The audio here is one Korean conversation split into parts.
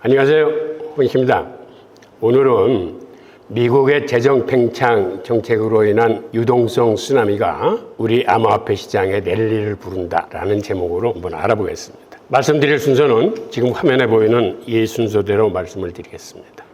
안녕하세요. 홍익입니다. 오늘은 미국의 재정 팽창 정책으로 인한 유동성 쓰나미가 우리 암호화폐 시장에 랠리를 부른다라는 제목으로 한번 알아보겠습니다. 말씀드릴 순서는 지금 화면에 보이는 이 순서대로 말씀을 드리겠습니다.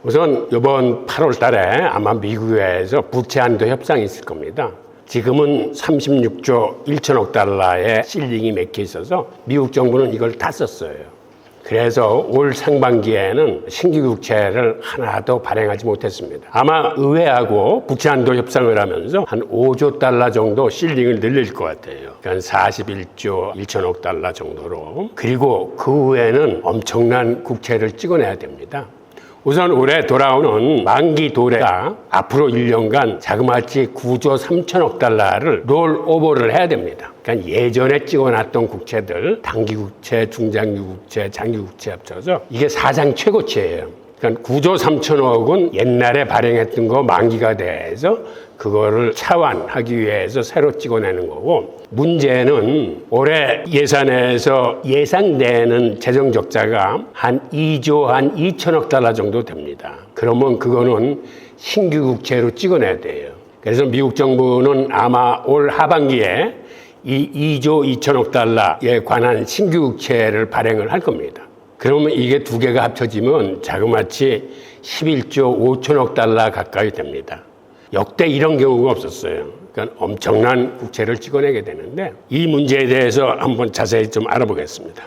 우선 이번 8월 달에 아마 미국에서 부채 한도 협상이 있을 겁니다. 지금은 36조 1천억 달러의 실링이 맥혀 있어서 미국 정부는 이걸 다 썼어요. 그래서 올 상반기에는 신규 국채를 하나도 발행하지 못했습니다. 아마 의회하고 부채 한도 협상을 하면서 한 5조 달러 정도 실링을 늘릴 것 같아요. 그러니까 41조 1천억 달러 정도로. 그리고 그 후에는 엄청난 국채를 찍어내야 됩니다. 우선 올해 돌아오는 만기 도래가 앞으로 1년간 자그마치 9조 3천억 달러를 롤오버를 해야 됩니다. 그러니까 예전에 찍어놨던 국채들, 단기국채, 중장기국채, 장기국채 합쳐서 이게 사상 최고치예요. 그러니까 9조 3천억은 옛날에 발행했던 거 만기가 돼서 그거를 차환하기 위해서 새로 찍어내는 거고, 문제는 올해 예산에서 예상되는 재정 적자가 한 2조 한 2천억 달러 정도 됩니다. 그러면 그거는 신규 국채로 찍어내야 돼요. 그래서 미국 정부는 아마 올 하반기에 이 2조 2천억 달러에 관한 신규 국채를 발행을 할 겁니다. 그러면 이게 두 개가 합쳐지면 자그마치 11조 5천억 달러 가까이 됩니다. 역대 이런 경우가 없었어요. 그러니까 엄청난 국채를 찍어내게 되는데, 이 문제에 대해서 한번 자세히 좀 알아보겠습니다.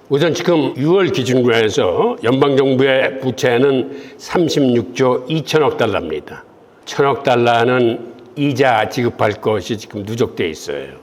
우선 지금 6월 기준으로 해서 연방정부의 부채는 36조 2천억 달러입니다. 1천억 달러는 이자 지급할 것이 지금 누적돼 있어요.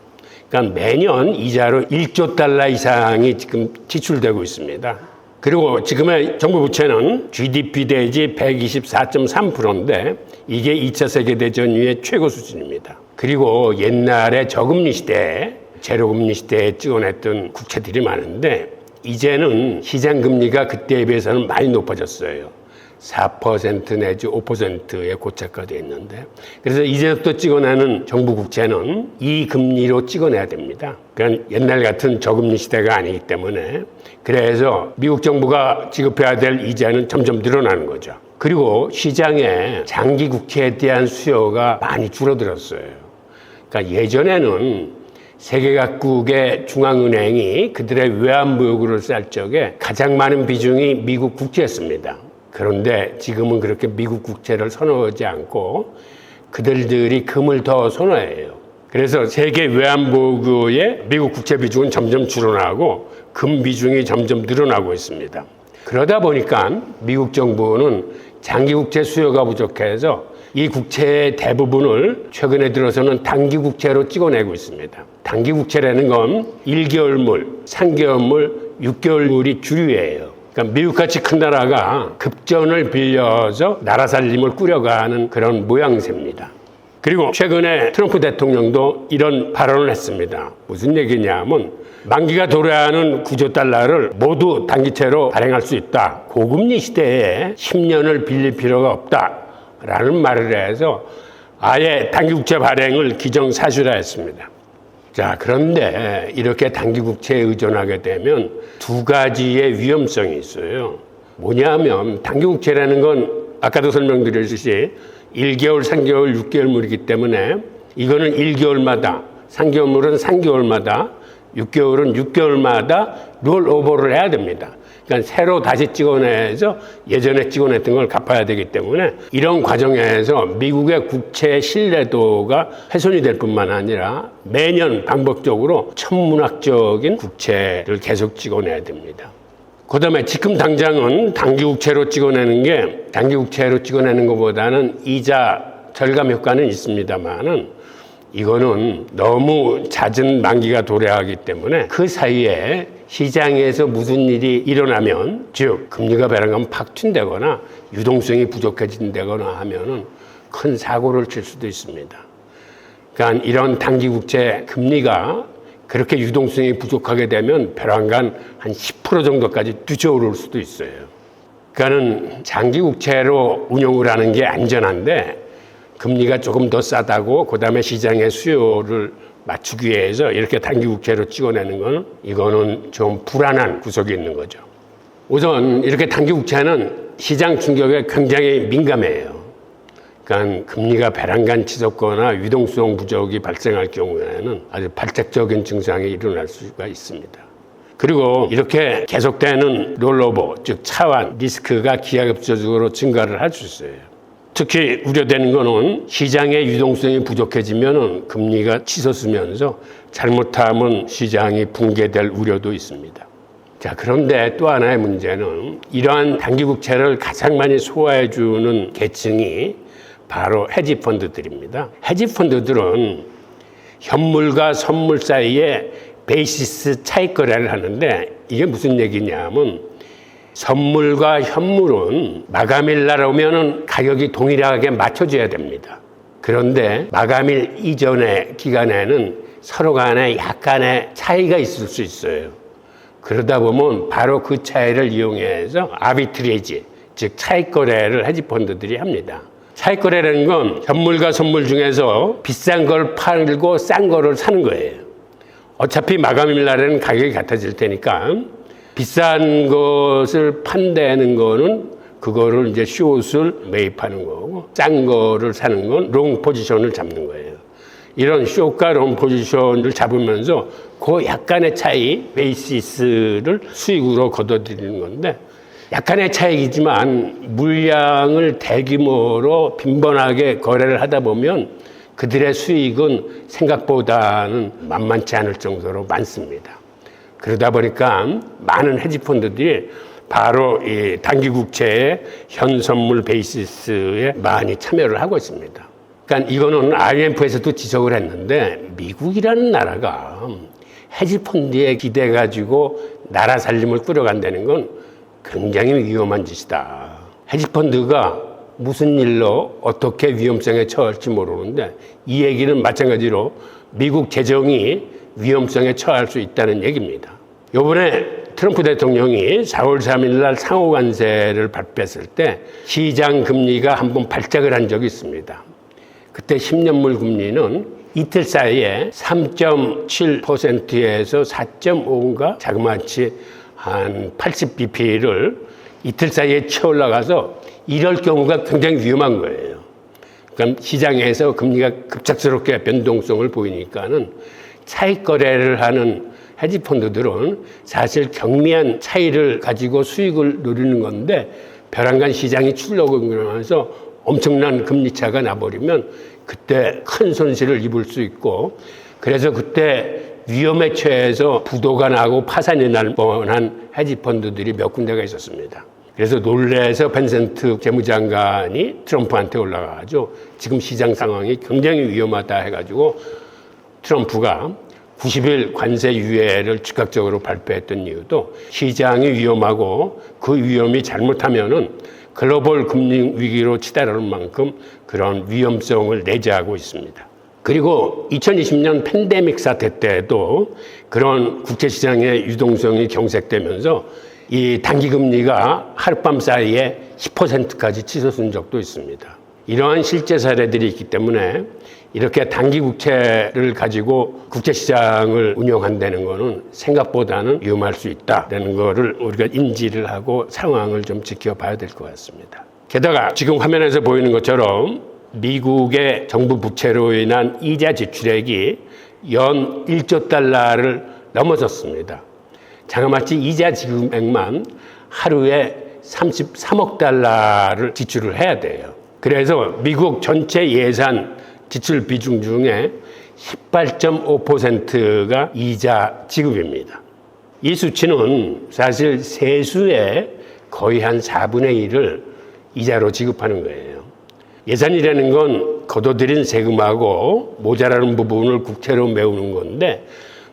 그러니까 매년 이자로 1조 달러 이상이 지금 지출되고 있습니다. 그리고 지금의 정부 부채는 GDP 대지 124.3%인데 이게 2차 세계대전 이후의 최고 수준입니다. 그리고 옛날에 저금리 시대에, 제로금리 시대에 찍어냈던 국채들이 많은데 이제는 시장 금리가 그때에 비해서는 많이 높아졌어요. 4% 내지 5%에 고착화되어 있는데, 그래서 이제부터 찍어내는 정부 국채는 이 금리로 찍어내야 됩니다. 그러니까 옛날 같은 저금리 시대가 아니기 때문에, 그래서 미국 정부가 지급해야 될 이자는 점점 늘어나는 거죠. 그리고 시장에 장기 국채에 대한 수요가 많이 줄어들었어요. 그러니까 예전에는 세계 각국의 중앙은행이 그들의 외환보유고를 쌀 적에 가장 많은 비중이 미국 국채였습니다. 그런데 지금은 그렇게 미국 국채를 선호하지 않고 그들이 금을 더 선호해요. 그래서 세계 외환보유고의 미국 국채 비중은 점점 줄어나고 금 비중이 점점 늘어나고 있습니다. 그러다 보니까 미국 정부는 장기 국채 수요가 부족해서 이 국채의 대부분을 최근에 들어서는 단기 국채로 찍어내고 있습니다. 단기 국채라는 건 1개월물, 3개월물, 6개월물이 주류예요. 그러니까 미국같이 큰 나라가 급전을 빌려서 나라 살림을 꾸려가는 그런 모양새입니다. 그리고 최근에 트럼프 대통령도 이런 발언을 했습니다. 무슨 얘기냐면 만기가 도래하는 9조 달러를 모두 단기채로 발행할 수 있다. 고금리 시대에 10년을 빌릴 필요가 없다라는 말을 해서 아예 단기국채 발행을 기정사실화했습니다. 자, 그런데 이렇게 단기국채에 의존하게 되면 두 가지의 위험성이 있어요. 뭐냐면 단기국채라는 건 아까도 설명드렸듯이 1개월, 3개월, 6개월물이기 때문에 이거는 1개월마다, 3개월물은 3개월마다, 6개월은 6개월마다 롤오버를 해야 됩니다. 그러니까 새로 다시 찍어내서 예전에 찍어냈던 걸 갚아야 되기 때문에 이런 과정에서 미국의 국채 신뢰도가 훼손이 될 뿐만 아니라 매년 반복적으로 천문학적인 국채를 계속 찍어내야 됩니다. 그 다음에 지금 당장은 단기국채로 찍어내는 게 단기국채로 찍어내는 것보다는 이자 절감 효과는 있습니다만은 이거는 너무 잦은 만기가 도래하기 때문에 그 사이에 시장에서 무슨 일이 일어나면, 즉 금리가 벼랑가면 팍 튄다거나 유동성이 부족해진다거나 하면은 큰 사고를 칠 수도 있습니다. 그러니까 이런 단기국채 금리가 그렇게 유동성이 부족하게 되면 벼랑간 한 10% 정도까지 뛰쳐오를 수도 있어요. 그러니까는 장기국채로 운용을 하는 게 안전한데 금리가 조금 더 싸다고 그다음에 시장의 수요를 맞추기 위해서 이렇게 단기 국채로 찍어내는 건 이거는 좀 불안한 구석이 있는 거죠. 우선 이렇게 단기 국채는 시장 충격에 굉장히 민감해요. 그러니까 금리가 배란간 치솟거나 유동성 부족이 발생할 경우에는 아주 발작적인 증상이 일어날 수가 있습니다. 그리고 이렇게 계속되는 롤오버, 즉 차환 리스크가 기하급수적으로 증가를 할 수 있어요. 특히 우려되는 것은 시장의 유동성이 부족해지면 금리가 치솟으면서 잘못하면 시장이 붕괴될 우려도 있습니다. 자, 그런데 또 하나의 문제는 이러한 단기 국채를 가장 많이 소화해주는 계층이 바로 헤지펀드들입니다. 헤지펀드들은 현물과 선물 사이에 베이시스 차익 거래를 하는데 이게 무슨 얘기냐면 선물과 현물은 마감일 날 오면은 가격이 동일하게 맞춰줘야 됩니다. 그런데 마감일 이전의 기간에는 서로 간에 약간의 차이가 있을 수 있어요. 그러다 보면 바로 그 차이를 이용해서 아비트레이지, 즉 차익 거래를 헤지펀드들이 합니다. 차익 거래라는 건 현물과 선물 중에서 비싼 걸 팔고 싼 거를 사는 거예요. 어차피 마감일 날에는 가격이 같아질 테니까 비싼 것을 판다는 거는 그거를 이제 숏을 매입하는 거고 싼 거를 사는 건 롱 포지션을 잡는 거예요. 이런 숏과 롱 포지션을 잡으면서 그 약간의 차이, 베이시스를 수익으로 거둬들이는 건데 약간의 차익이지만 물량을 대규모로 빈번하게 거래를 하다 보면 그들의 수익은 생각보다는 만만치 않을 정도로 많습니다. 그러다 보니까 많은 헤지펀드들이 바로 이 단기 국채의 현 선물 베이시스에 많이 참여를 하고 있습니다. 그러니까 이거는 IMF에서도 지적을 했는데 미국이라는 나라가 헤지펀드에 기대가지고 나라 살림을 꾸려간다는 건 굉장히 위험한 짓이다. 헤지펀드가 무슨 일로 어떻게 위험성에 처할지 모르는데 이 얘기는 마찬가지로 미국 재정이 위험성에 처할 수 있다는 얘기입니다. 이번에 트럼프 대통령이 4월 3일 날 상호관세를 발표했을 때 시장 금리가 한번 발작을 한 적이 있습니다. 그때 10년물 금리는 이틀 사이에 3.7%에서 4.5인가 자그마치 한 80bp를 이틀 사이에 치어 올라가서 이럴 경우가 굉장히 위험한 거예요. 그러니까 시장에서 금리가 급작스럽게 변동성을 보이니까는 차익 거래를 하는 헤지펀드들은 사실 경미한 차이를 가지고 수익을 누리는 건데 벼랑간 시장이 출렁이면서 엄청난 금리 차가 나버리면 그때 큰 손실을 입을 수 있고 그래서 그때 위험에 처해서 부도가 나고 파산이 날 뻔한 헤지펀드들이 몇 군데가 있었습니다. 그래서 놀래서 벤센트 재무장관이 트럼프한테 올라가가지고 지금 시장 상황이 굉장히 위험하다 해가지고 트럼프가 90일 관세 유예를 즉각적으로 발표했던 이유도 시장이 위험하고 그 위험이 잘못하면은 글로벌 금융 위기로 치달을 만큼 그런 위험성을 내재하고 있습니다. 그리고 2020년 팬데믹 사태 때도 그런 국제시장의 유동성이 경색되면서 이 단기금리가 하룻밤 사이에 10%까지 치솟은 적도 있습니다. 이러한 실제 사례들이 있기 때문에 이렇게 단기 국채를 가지고 국제시장을 운영한다는 것은 생각보다는 위험할 수 있다는 것을 우리가 인지를 하고 상황을 좀 지켜봐야 될 것 같습니다. 게다가 지금 화면에서 보이는 것처럼 미국의 정부 부채로 인한 이자 지출액이 연 1조 달러를 넘어섰습니다. 자그마치 이자 지급액만 하루에 33억 달러를 지출을 해야 돼요. 그래서 미국 전체 예산 지출 비중 중에 18.5%가 이자 지급입니다. 이 수치는 사실 세수의 거의 한 4분의 1을 이자로 지급하는 거예요. 예산이라는 건 거둬들인 세금하고 모자라는 부분을 국채로 메우는 건데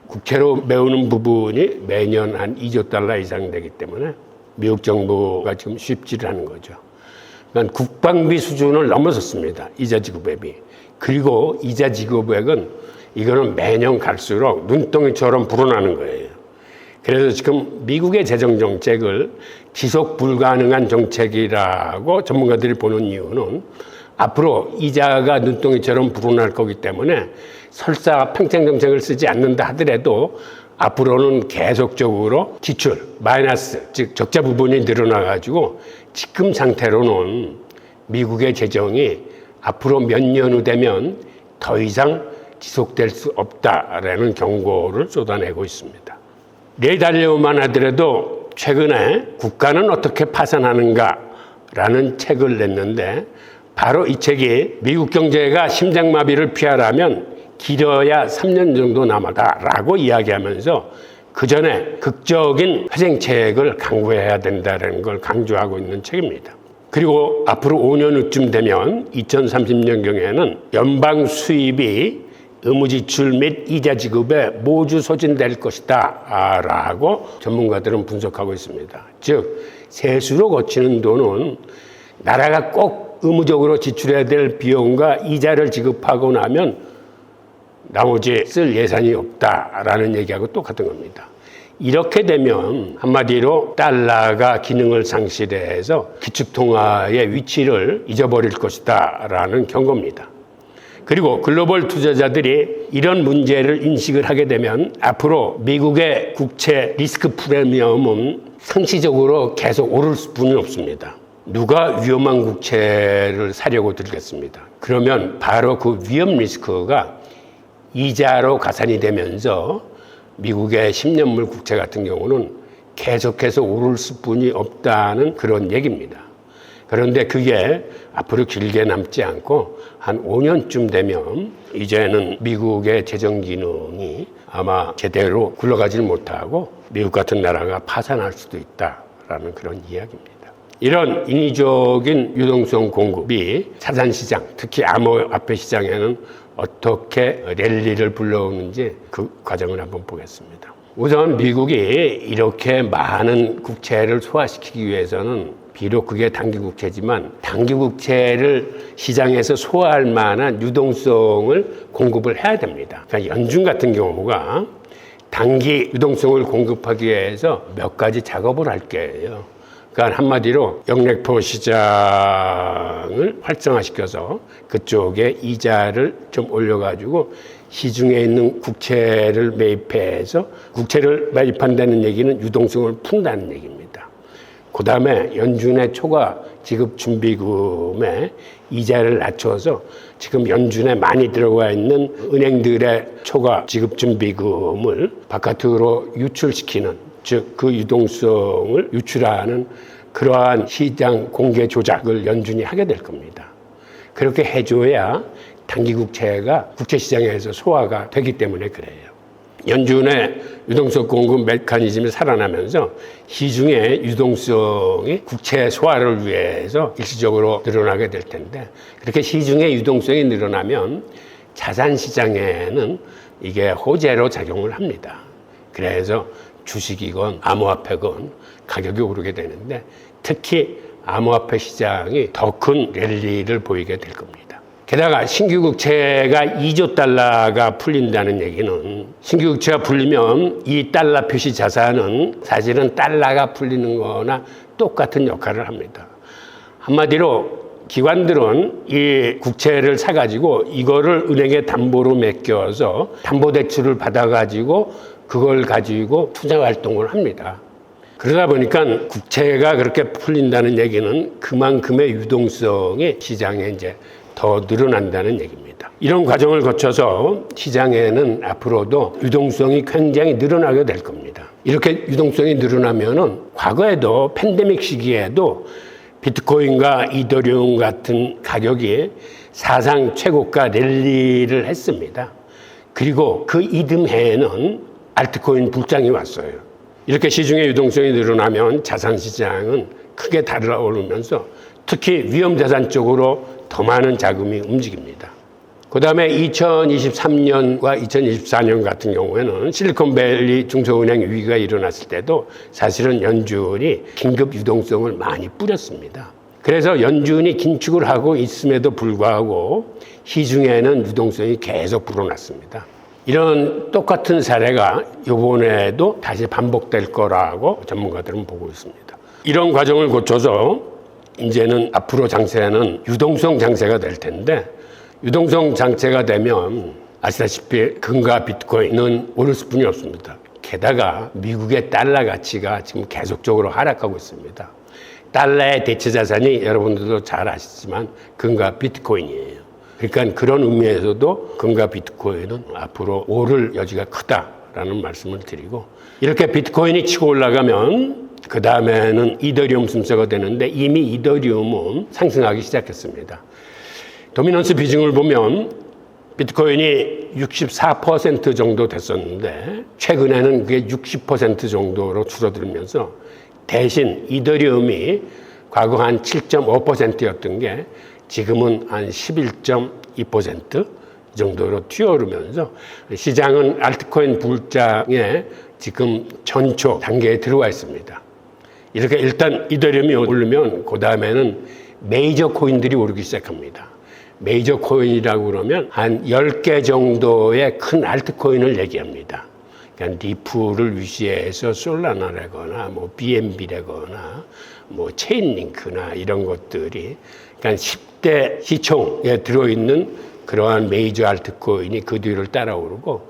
국채로 메우는 부분이 매년 한 2조 달러 이상 되기 때문에 미국 정부가 지금 쉽지를 않은 거죠. 그러니까 국방비 수준을 넘어섰습니다. 이자 지급액이. 그리고 이자 지급액은 이거는 매년 갈수록 눈덩이처럼 불어나는 거예요. 그래서 지금 미국의 재정 정책을 지속 불가능한 정책이라고 전문가들이 보는 이유는 앞으로 이자가 눈덩이처럼 불어날 거기 때문에 설사 팽창 정책을 쓰지 않는다 하더라도 앞으로는 계속적으로 지출, 마이너스, 즉 적자 부분이 늘어나가지고 지금 상태로는 미국의 재정이 앞으로 몇 년 후 되면 더 이상 지속될 수 없다라는 경고를 쏟아내고 있습니다. 레이 달리오만 하더라도 최근에 국가는 어떻게 파산하는가라는 책을 냈는데 바로 이 책이 미국 경제가 심장마비를 피하려면 길어야 3년 정도 남았다라고 이야기하면서 그 전에 극적인 회생책을 강구해야 된다는 걸 강조하고 있는 책입니다. 그리고 앞으로 5년 후쯤 되면 2030년경에는 연방 수입이 의무지출 및 이자 지급에 모두 소진될 것이다 라고 전문가들은 분석하고 있습니다. 즉 세수로 거치는 돈은 나라가 꼭 의무적으로 지출해야 될 비용과 이자를 지급하고 나면 나머지 쓸 예산이 없다라는 얘기하고 똑같은 겁니다. 이렇게 되면 한마디로 달러가 기능을 상실해서 기축통화의 위치를 잊어버릴 것이다 라는 경고입니다. 그리고 글로벌 투자자들이 이런 문제를 인식을 하게 되면 앞으로 미국의 국채 리스크 프리미엄은 상시적으로 계속 오를 수뿐이 없습니다. 누가 위험한 국채를 사려고 들겠습니다. 그러면 바로 그 위험 리스크가 이자로 가산이 되면서 미국의 10년물 국채 같은 경우는 계속해서 오를 수뿐이 없다는 그런 얘기입니다. 그런데 그게 앞으로 길게 남지 않고 한 5년쯤 되면 이제는 미국의 재정 기능이 아마 제대로 굴러가지 못하고 미국 같은 나라가 파산할 수도 있다라는 그런 이야기입니다. 이런 인위적인 유동성 공급이 자산시장, 특히 암호화폐 시장에는 어떻게 랠리를 불러오는지 그 과정을 한번 보겠습니다. 우선 미국이 이렇게 많은 국채를 소화시키기 위해서는 비록 그게 단기 국채지만 단기 국채를 시장에서 소화할 만한 유동성을 공급을 해야 됩니다. 그러니까 연준 같은 경우가 단기 유동성을 공급하기 위해서 몇 가지 작업을 할 거예요. 그러니까 한마디로 영래포 시장을 활성화시켜서 그쪽에 이자를 좀 올려가지고 시중에 있는 국채를 매입해서 국채를 매입한다는 얘기는 유동성을 푼다는 얘기입니다. 그 다음에 연준의 초과 지급 준비금에 이자를 낮춰서 지금 연준에 많이 들어가 있는 은행들의 초과 지급 준비금을 바깥으로 유출시키는, 즉 그 유동성을 유출하는 그러한 시장 공개 조작을 연준이 하게 될 겁니다. 그렇게 해줘야 단기 국채가 국채시장에서 소화가 되기 때문에 그래요. 연준의 유동성 공급 메커니즘이 살아나면서 시중의 유동성이 국채 소화를 위해서 일시적으로 늘어나게 될 텐데, 그렇게 시중의 유동성이 늘어나면 자산시장에는 이게 호재로 작용을 합니다. 그래서 주식이건 암호화폐건 가격이 오르게 되는데 특히 암호화폐 시장이 더 큰 랠리를 보이게 될 겁니다. 게다가 신규 국채가 2조 달러가 풀린다는 얘기는, 신규 국채가 풀리면 이 달러 표시 자산은 사실은 달러가 풀리는 거나 똑같은 역할을 합니다. 한마디로 기관들은 이 국채를 사가지고 이거를 은행에 담보로 맡겨서 담보대출을 받아가지고 그걸 가지고 투자 활동을 합니다. 그러다 보니까 국채가 그렇게 풀린다는 얘기는 그만큼의 유동성이 시장에 이제 더 늘어난다는 얘기입니다. 이런 과정을 거쳐서 시장에는 앞으로도 유동성이 굉장히 늘어나게 될 겁니다. 이렇게 유동성이 늘어나면은 과거에도 팬데믹 시기에도 비트코인과 이더리움 같은 가격이 사상 최고가 랠리를 했습니다. 그리고 그 이듬해에는 알트코인 불장이 왔어요. 이렇게 시중의 유동성이 늘어나면 자산시장은 크게 달아오르면서 특히 위험자산 쪽으로 더 많은 자금이 움직입니다. 그 다음에 2023년과 2024년 같은 경우에는 실리콘밸리 중소은행 위기가 일어났을 때도 사실은 연준이 긴급 유동성을 많이 뿌렸습니다. 그래서 연준이 긴축을 하고 있음에도 불구하고 시중에는 유동성이 계속 불어났습니다. 이런 똑같은 사례가 이번에도 다시 반복될 거라고 전문가들은 보고 있습니다. 이런 과정을 거쳐서 이제는 앞으로 장세는 유동성 장세가 될 텐데, 유동성 장세가 되면 아시다시피 금과 비트코인은 오를 수뿐이 없습니다. 게다가 미국의 달러 가치가 지금 계속적으로 하락하고 있습니다. 달러의 대체 자산이 여러분들도 잘 아시지만 금과 비트코인이에요. 그러니까 그런 의미에서도 금과 비트코인은 앞으로 오를 여지가 크다라는 말씀을 드리고, 이렇게 비트코인이 치고 올라가면 그 다음에는 이더리움 순서가 되는데 이미 이더리움은 상승하기 시작했습니다. 도미넌스 비중을 보면 비트코인이 64% 정도 됐었는데 최근에는 그게 60% 정도로 줄어들면서 대신 이더리움이 과거 한 7.5%였던 게 지금은 한 11.2% 정도로 뛰어오르면서 시장은 알트코인 불장에 지금 전초 단계에 들어와 있습니다. 이렇게 일단 이더리움이 오르면 그 다음에는 메이저 코인들이 오르기 시작합니다. 메이저 코인이라고 그러면 한 10개 정도의 큰 알트코인을 얘기합니다. 그러니까 리플을 위시해서 솔라나라거나 뭐 BNB라거나 뭐 체인링크나 이런 것들이, 그러니까 10대 시총에 들어있는 그러한 메이저 알트코인이 그 뒤를 따라오르고,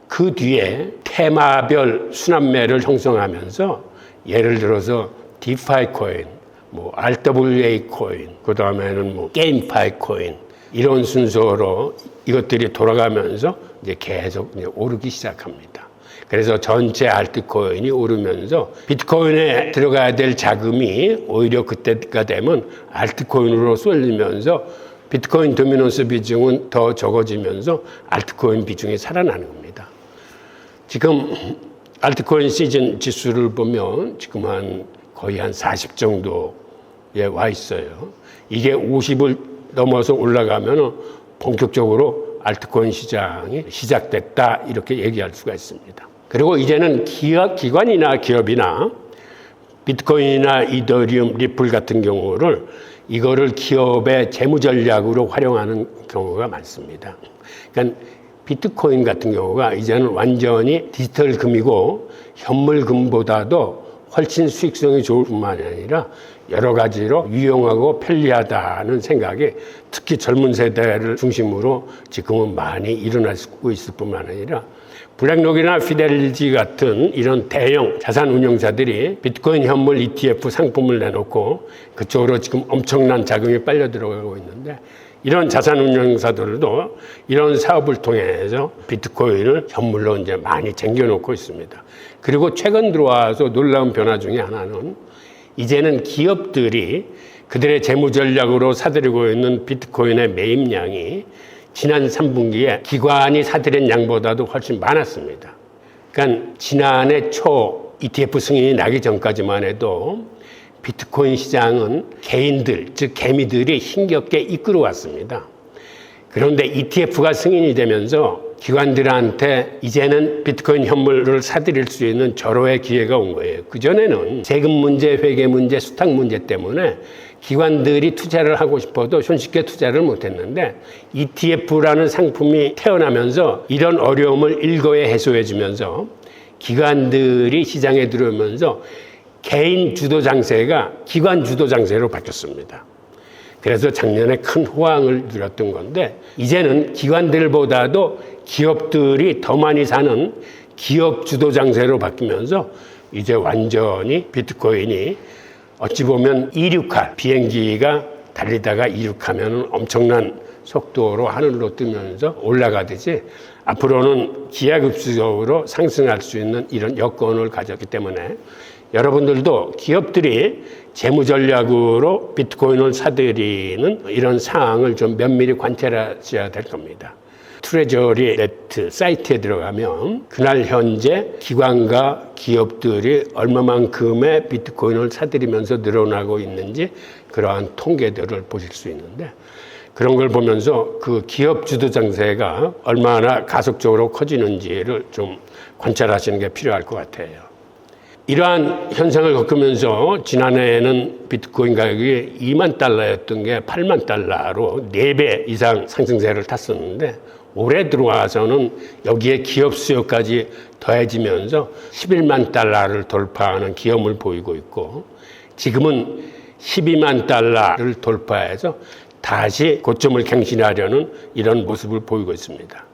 그 뒤에 테마별 순환매를 형성하면서 예를 들어서 디파이 코인, 뭐 RWA 코인, 그 다음에는 뭐 게임파이 코인, 이런 순서로 이것들이 돌아가면서 이제 계속 이제 오르기 시작합니다. 그래서 전체 알트코인이 오르면서 비트코인에 들어가야 될 자금이 오히려 그때가 되면 알트코인으로 쏠리면서 비트코인 도미넌스 비중은 더 적어지면서 알트코인 비중이 살아나는 겁니다. 지금 알트코인 시즌 지수를 보면 지금 거의 한 40 정도에 와 있어요. 이게 50을 넘어서 올라가면 본격적으로 알트코인 시장이 시작됐다, 이렇게 얘기할 수가 있습니다. 그리고 이제는 기관이나 기업이나 비트코인이나 이더리움, 리플 같은 경우를 이거를 기업의 재무 전략으로 활용하는 경우가 많습니다. 그러니까 비트코인 같은 경우가 이제는 완전히 디지털 금이고 현물금보다도 훨씬 수익성이 좋을 뿐만 아니라 여러 가지로 유용하고 편리하다는 생각이 특히 젊은 세대를 중심으로 지금은 많이 일어나고 있을 뿐만 아니라 블랙록이나 피델리티 같은 이런 대형 자산 운용사들이 비트코인 현물 ETF 상품을 내놓고 그쪽으로 지금 엄청난 자금이 빨려 들어가고 있는데, 이런 자산 운용사들도 이런 사업을 통해서 비트코인을 현물로 이제 많이 쟁겨놓고 있습니다. 그리고 최근 들어와서 놀라운 변화 중에 하나는 이제는 기업들이 그들의 재무 전략으로 사들이고 있는 비트코인의 매입량이 지난 3분기에 기관이 사들인 양보다도 훨씬 많았습니다. 그러니까 지난해 초 ETF 승인이 나기 전까지만 해도 비트코인 시장은 개인들, 즉 개미들이 힘겹게 이끌어왔습니다. 그런데 ETF가 승인이 되면서 기관들한테 이제는 비트코인 현물을 사들일 수 있는 절호의 기회가 온 거예요. 그전에는 세금 문제, 회계 문제, 수탁 문제 때문에 기관들이 투자를 하고 싶어도 손쉽게 투자를 못했는데 ETF라는 상품이 태어나면서 이런 어려움을 일거에 해소해 주면서 기관들이 시장에 들어오면서 개인 주도 장세가 기관 주도 장세로 바뀌었습니다. 그래서 작년에 큰 호황을 누렸던 건데 이제는 기관들보다도 기업들이 더 많이 사는 기업 주도 장세로 바뀌면서 이제 완전히 비트코인이 어찌 보면 이륙할 비행기가 달리다가 이륙하면 엄청난 속도로 하늘로 뜨면서 올라가듯이 앞으로는 기하급수적으로 상승할 수 있는 이런 여건을 가졌기 때문에 여러분들도 기업들이 재무 전략으로 비트코인을 사들이는 이런 상황을 좀 면밀히 관찰하셔야 될 겁니다. 트레저리 네트 사이트에 들어가면 그날 현재 기관과 기업들이 얼마만큼의 비트코인을 사들이면서 늘어나고 있는지 그러한 통계들을 보실 수 있는데, 그런 걸 보면서 그 기업 주도 장세가 얼마나 가속적으로 커지는지를 좀 관찰하시는 게 필요할 것 같아요. 이러한 현상을 겪으면서 지난해에는 비트코인 가격이 2만 달러였던 게 8만 달러로 4배 이상 상승세를 탔었는데 올해 들어와서는 여기에 기업 수요까지 더해지면서 11만 달러를 돌파하는 기염을 보이고 있고, 지금은 12만 달러를 돌파해서 다시 고점을 갱신하려는 이런 모습을 보이고 있습니다.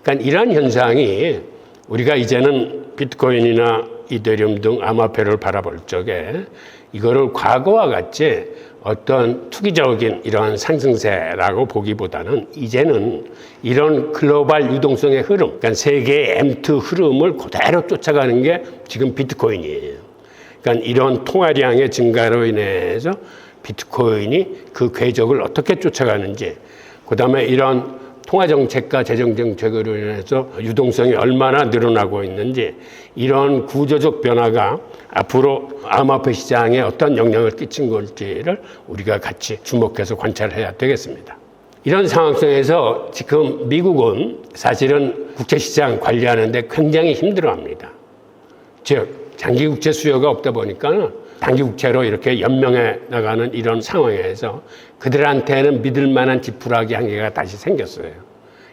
그러니까 이러한 현상이 우리가 이제는 비트코인이나 이더리움 등 암호화폐를 바라볼 적에 이거를 과거와 같이 어떤 투기적인 이러한 상승세라고 보기보다는 이제는 이런 글로벌 유동성의 흐름, 그러니까 세계의 M2 흐름을 그대로 쫓아가는 게 지금 비트코인이에요. 그러니까 이런 통화량의 증가로 인해서 비트코인이 그 궤적을 어떻게 쫓아가는지, 그 다음에 이런 통화정책과 재정정책으로 인해서 유동성이 얼마나 늘어나고 있는지, 이런 구조적 변화가 앞으로 암호화폐 시장에 어떤 영향을 끼친 건지를 우리가 같이 주목해서 관찰해야 되겠습니다. 이런 상황 속에서 지금 미국은 사실은 국제시장 관리하는데 굉장히 힘들어합니다. 즉 장기 국채 수요가 없다 보니까 단기 국채로 이렇게 연명해 나가는 이런 상황에서 그들한테는 믿을 만한 지푸라기 한 개가 다시 생겼어요.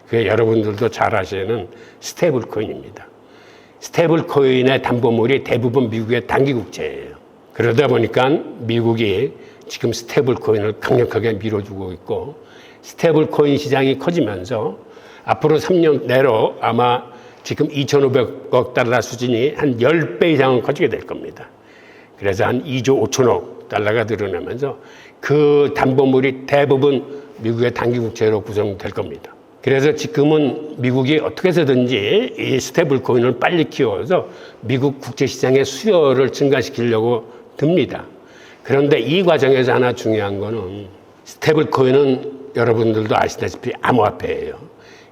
그게 여러분들도 잘 아시는 스테이블 코인입니다. 스테이블 코인의 담보물이 대부분 미국의 단기 국채예요. 그러다 보니까 미국이 지금 스테이블 코인을 강력하게 밀어주고 있고, 스테이블 코인 시장이 커지면서 앞으로 3년 내로 아마 지금 2,500억 달러 수준이 한 10배 이상은 커지게 될 겁니다. 그래서 한 2조 5천억 달러가 늘어나면서 그 담보물이 대부분 미국의 단기 국채로 구성될 겁니다. 그래서 지금은 미국이 어떻게 해서든지 이 스테이블 코인을 빨리 키워서 미국 국제시장의 수요를 증가시키려고 듭니다. 그런데 이 과정에서 하나 중요한 거는 스테이블 코인은 여러분들도 아시다시피 암호화폐예요.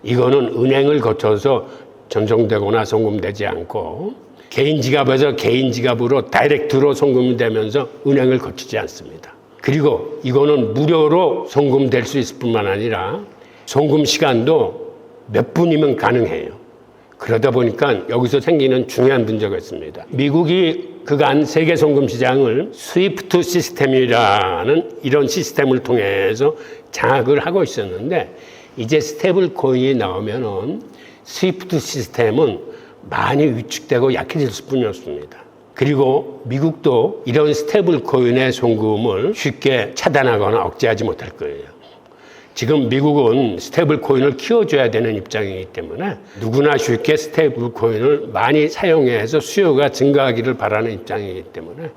이거는 은행을 거쳐서 전송되거나 송금되지 않고 개인 지갑에서 개인 지갑으로 다이렉트로 송금이 되면서 은행을 거치지 않습니다. 그리고 이거는 무료로 송금될 수 있을 뿐만 아니라 송금 시간도 몇 분이면 가능해요. 그러다 보니까 여기서 생기는 중요한 문제가 있습니다. 미국이 그간 세계 송금 시장을 스위프트 시스템이라는 이런 시스템을 통해서 장악을 하고 있었는데, 이제 스테이블 코인이 나오면은 스위프트 시스템은 많이 위축되고 약해질 뿐이었습니다. 그리고 미국도 이런 스테이블 코인의 송금을 쉽게 차단하거나 억제하지 못할 거예요. 지금 미국은 스테이블 코인을 키워줘야 되는 입장이기 때문에 누구나 쉽게 스테이블 코인을 많이 사용해서 수요가 증가하기를 바라는 입장이기 때문에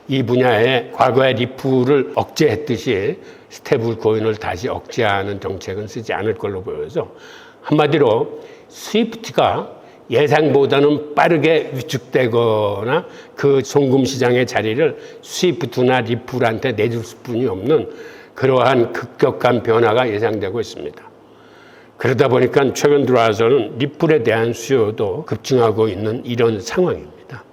이 분야에 과거에 리플을 억제했듯이 스테이블 코인을 다시 억제하는 정책은 쓰지 않을 걸로 보여서, 한마디로 스위프트가 예상보다는 빠르게 위축되거나 그 송금 시장의 자리를 스위프트나 리플한테 내줄 수뿐이 없는 그러한 급격한 변화가 예상되고 있습니다. 그러다 보니까 최근 들어와서는 리플에 대한 수요도 급증하고 있는 이런 상황입니다.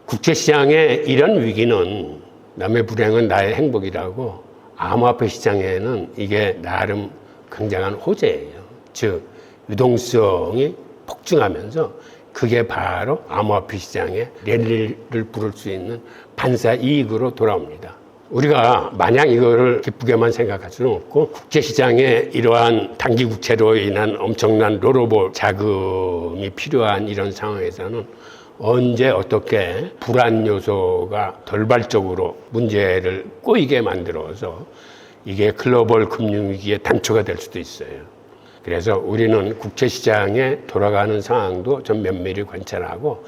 국제시장의 이런 위기는 남의 불행은 나의 행복이라고, 암호화폐 시장에는 이게 나름 굉장한 호재예요. 즉 유동성이 폭증하면서 그게 바로 암호화폐 시장에 랠리를 부를 수 있는 반사 이익으로 돌아옵니다. 우리가 마냥 이거를 기쁘게만 생각할 수는 없고, 국제시장에 이러한 단기 국채로 인한 엄청난 롤오버 자금이 필요한 이런 상황에서는 언제 어떻게 불안 요소가 돌발적으로 문제를 꼬이게 만들어서 이게 글로벌 금융위기의 단초가 될 수도 있어요. 그래서 우리는 국제시장에 돌아가는 상황도 좀 면밀히 관찰하고,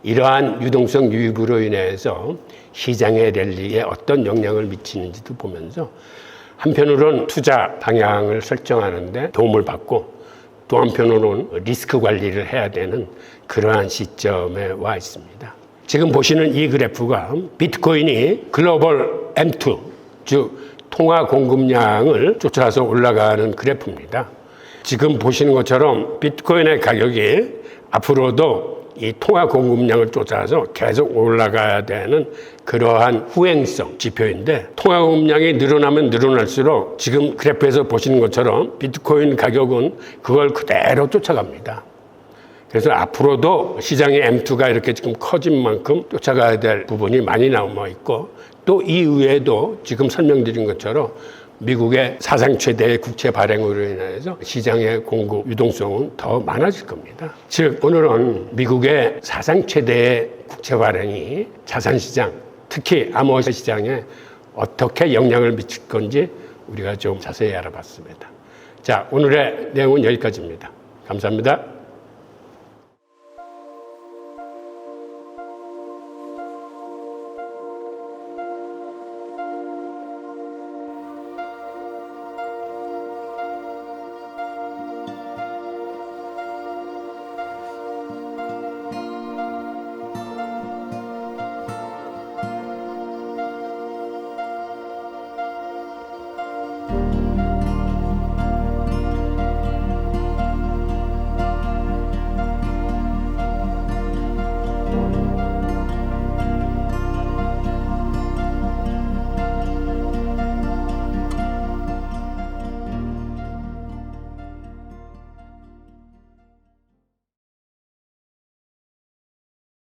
이러한 유동성 유입으로 인해서 시장의 랠리에 어떤 영향을 미치는지도 보면서 한편으로는 투자 방향을 설정하는데 도움을 받고, 또 한편으로는 리스크 관리를 해야 되는 그러한 시점에 와 있습니다. 지금 보시는 이 그래프가 비트코인이 글로벌 M2, 즉 통화 공급량을 쫓아서 올라가는 그래프입니다. 지금 보시는 것처럼 비트코인의 가격이 앞으로도 이 통화 공급량을 쫓아서 계속 올라가야 되는 그러한 후행성 지표인데, 통화 공급량이 늘어나면 늘어날수록 지금 그래프에서 보시는 것처럼 비트코인 가격은 그걸 그대로 쫓아갑니다. 그래서 앞으로도 시장의 M2가 이렇게 지금 커진 만큼 쫓아가야 될 부분이 많이 남아 있고, 또 이외에도 지금 설명드린 것처럼 미국의 사상 최대의 국채 발행으로 인해서 시장의 공급 유동성은 더 많아질 겁니다. 즉 오늘은 미국의 사상 최대의 국채 발행이 자산시장, 특히 암호화폐 시장에 어떻게 영향을 미칠 건지 우리가 좀 자세히 알아봤습니다. 자, 오늘의 내용은 여기까지입니다. 감사합니다.